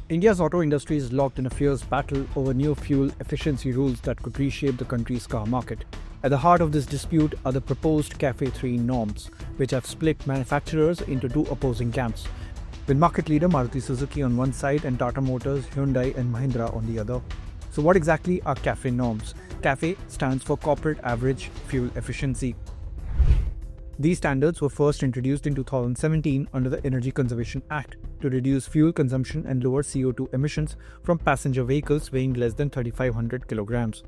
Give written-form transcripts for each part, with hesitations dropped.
India's auto industry is locked in a fierce battle over new fuel efficiency rules that could reshape the country's car market. At the heart of this dispute are the proposed CAFE 3 norms, which have split manufacturers into two opposing camps, with market leader Maruti Suzuki on one side and Tata Motors, Hyundai and Mahindra on the other. So what exactly are CAFE norms? CAFE stands for Corporate Average Fuel Efficiency. These standards were first introduced in 2017 under the Energy Conservation Act to reduce fuel consumption and lower CO2 emissions from passenger vehicles weighing less than 3,500 kilograms.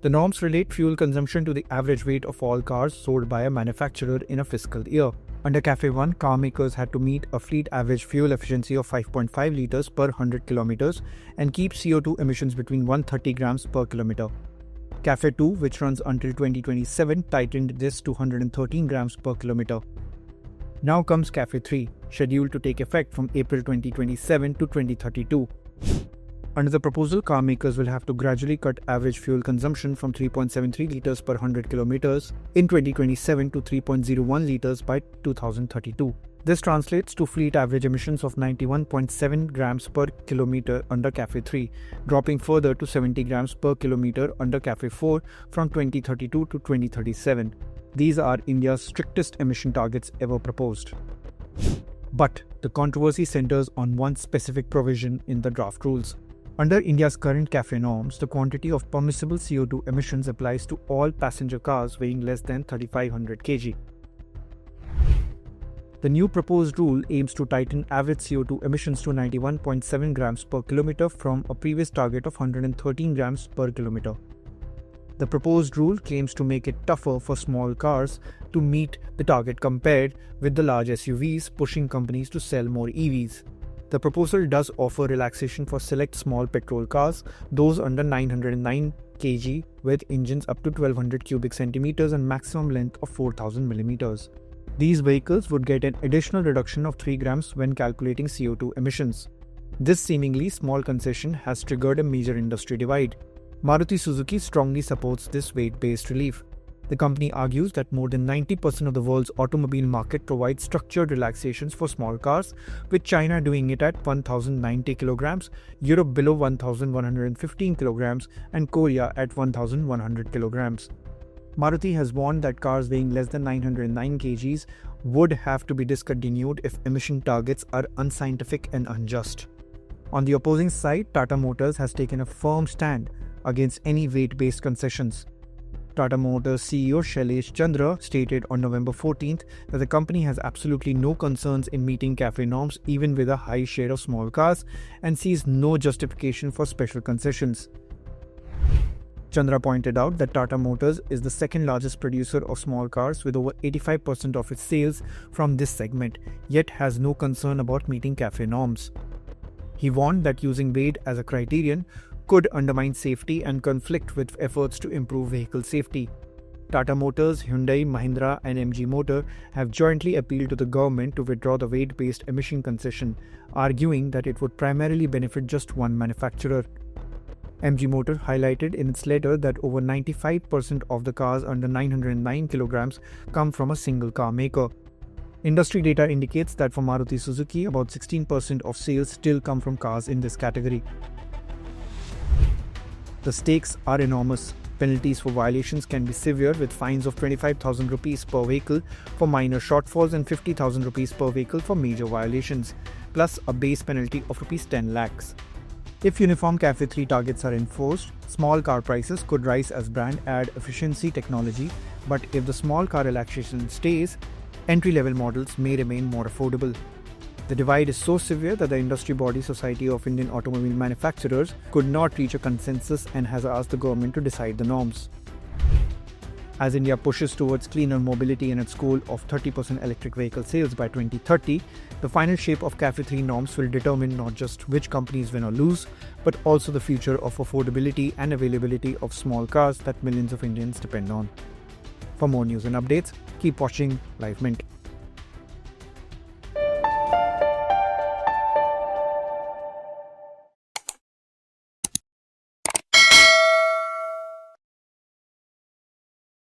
The norms relate fuel consumption to the average weight of all cars sold by a manufacturer in a fiscal year. Under CAFE 1, car makers had to meet a fleet average fuel efficiency of 5.5 liters per 100 kilometers and keep CO2 emissions between 130 grams per kilometer. CAFE 2, which runs until 2027, tightened this to 113 grams per kilometer. Now comes CAFE 3, scheduled to take effect from April 2027 to 2032. Under the proposal, car makers will have to gradually cut average fuel consumption from 3.73 liters per 100 kilometers in 2027 to 3.01 liters by 2032. This translates to fleet average emissions of 91.7 grams per kilometer under CAFE 3, dropping further to 70 grams per kilometer under CAFE 4 from 2032 to 2037. These are India's strictest emission targets ever proposed. But the controversy centers on one specific provision in the draft rules. Under India's current CAFE norms, the quantity of permissible CO2 emissions applies to all passenger cars weighing less than 3,500 kg. The new proposed rule aims to tighten average CO2 emissions to 91.7 grams per kilometer from a previous target of 113 grams per kilometer. The proposed rule claims to make it tougher for small cars to meet the target compared with the large SUVs, pushing companies to sell more EVs. The proposal does offer relaxation for select small petrol cars, those under 909 kg with engines up to 1200 cubic centimeters and maximum length of 4000 millimeters. These vehicles would get an additional reduction of 3 grams when calculating CO2 emissions. This seemingly small concession has triggered a major industry divide. Maruti Suzuki strongly supports this weight-based relief. The company argues that more than 90% of the world's automobile market provides structured relaxations for small cars, with China doing it at 1,090 kilograms, Europe below 1,115 kilograms, and Korea at 1,100 kilograms. Maruti has warned that cars weighing less than 909 kgs would have to be discontinued if emission targets are unscientific and unjust. On the opposing side, Tata Motors has taken a firm stand against any weight-based concessions. Tata Motors CEO Shailesh Chandra stated on November 14th that the company has absolutely no concerns in meeting CAFE norms even with a high share of small cars and sees no justification for special concessions. Chandra pointed out that Tata Motors is the second largest producer of small cars with over 85% of its sales from this segment, yet has no concern about meeting CAFE norms. He warned that using weight as a criterion could undermine safety and conflict with efforts to improve vehicle safety. Tata Motors, Hyundai, Mahindra and MG Motor have jointly appealed to the government to withdraw the weight-based emission concession, arguing that it would primarily benefit just one manufacturer. MG Motor highlighted in its letter that over 95% of the cars under 909 kilograms come from a single car maker. Industry data indicates that for Maruti Suzuki, about 16% of sales still come from cars in this category. The stakes are enormous. Penalties for violations can be severe, with fines of 25,000 rupees per vehicle for minor shortfalls and 50,000 rupees per vehicle for major violations, plus a base penalty of rupees 10 lakhs. If uniform CAFE 3 targets are enforced, small car prices could rise as brands add efficiency technology, but if the small car relaxation stays, entry-level models may remain more affordable. The divide is so severe that the industry body Society of Indian Automobile Manufacturers could not reach a consensus and has asked the government to decide the norms. As India pushes towards cleaner mobility and its goal of 30% electric vehicle sales by 2030, the final shape of CAFE 3 norms will determine not just which companies win or lose, but also the future of affordability and availability of small cars that millions of Indians depend on. For more news and updates, keep watching Live Mint.